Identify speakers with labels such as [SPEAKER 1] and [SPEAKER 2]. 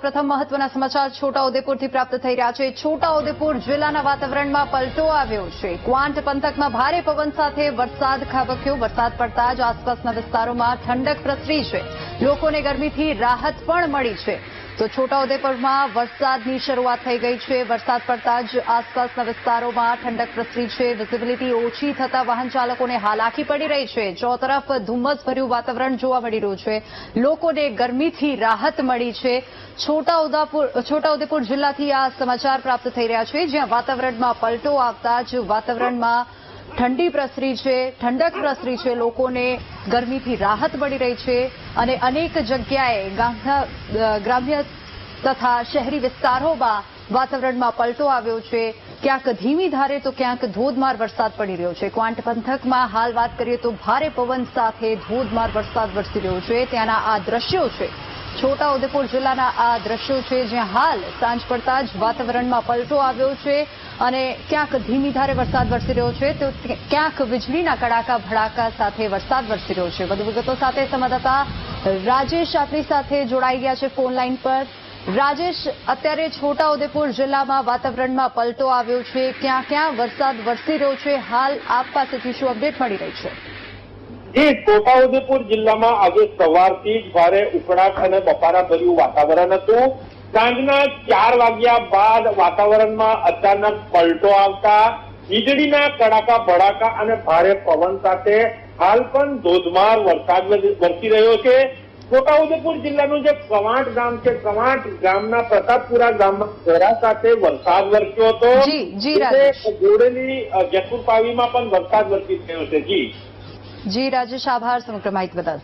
[SPEAKER 1] સૌપ્રથમ મહત્વના સમાચાર છોટાઉદેપુરથી પ્રાપ્ત થઈ રહ્યા છે। છોટાઉદેપુર જિલ્લાના વાતાવરણમાં પલટો આવ્યો છે। ક્વાંટ પંથકમાં ભારે પવન સાથે વરસાદ ખાબક્યો। વરસાદ પડતા જ આસપાસના વિસ્તારોમાં ઠંડક પ્રસરી છે। લોકોને ગરમીથી રાહત પણ મળી છે। તો છોટાઉદેપુરમાં વરસાદની શરૂઆત થઈ ગઈ છે। વરસાદ પડતા જ આસપાસના વિસ્તારોમાં ઠંડક પ્રસરી છે। વિઝિબિલિટી ઓછી થતા વાહન ચાલકોને હાલાકી પડી રહી છે। ચોતરફ ધુમ્મસભર્યું વાતાવરણ જોવા મળી રહ્યું છે। લોકોને ગરમીથી રાહત મળી છે। છોટાઉદેપુર જિલ્લાથી આ સમાચાર પ્રાપ્ત થઈ રહ્યા છે, જ્યાં વાતાવરણમાં પલટો આવતા જ વાતાવરણમાં ઠંડી પ્રસરી છે, ઠંડક પ્રસરી છે। લોકોને ગરમીથી રાહત મળી રહી છે અને અનેક જગ્યાએ ગ્રામ્ય તથા શહેરી વિસ્તારોમાં વાતાવરણમાં પલટો આવ્યો છે। ક્યાંક ધીમી ધારે તો ક્યાંક ધોધમાર વરસાદ પડી રહ્યો છે। ક્વાંટ પંથકમાં હાલ વાત કરીએ તો ભારે પવન સાથે ધોધમાર વરસાદ વરસી રહ્યો છે। ત્યાંના આ દ્રશ્યો છે, છોટાઉદેપુર જિલ્લાના આ દ્રશ્યો છે, જ્યાં હાલ સાંજ પડતા જ વાતાવરણમાં પલટો આવ્યો છે અને ક્યાંક ધીમી ધારે વરસાદ વરસી રહ્યો છે તો ક્યાંક વીજળીના કડાકા ભડાકા સાથે વરસાદ વરસી રહ્યો છે। વધુ વિગતો સાથે સંવાદદાતા રાજેશ આપણી સાથે જોડાઈ ગયા છે ફોન લાઈન પર। રાજેશ, અત્યારે છોટાઉદેપુર જિલ્લામાં વાતાવરણમાં પલટો આવ્યો છે, ક્યાં ક્યાં વરસાદ વરસી રહ્યો છે, હાલ આપ પાસેથી શું અપડેટ મળી રહી છે?
[SPEAKER 2] જી, છોટાઉદેપુર જિલ્લામાં આજે સવારથી જ ભારે ઉકળાટ અને બફારાભર્યું વાતાવરણ હતું। સાંજના 4 વાગ્યા બાદ વાતાવરણમાં અચાનક પલટો આવતા વીજળીના કડાકા ભડાકા અને ભારે પવન સાથે હાલ પણ ધોધમાર વરસાદ વરસી રહ્યો છે। છોટાઉદેપુર જિલ્લાનું જે કવાંટ ગામ છે, કવાંટ ગામના પ્રતાપપુરા ગામમાં ઘોડા સાથે વરસાદ વરસ્યો હતો। ગોડેલી જસુર પાવીમાં પણ વરસાદ વરસી રહ્યો છે। જી
[SPEAKER 1] રાજેશ, આભાર સમગ્ર માહિતી બદલ।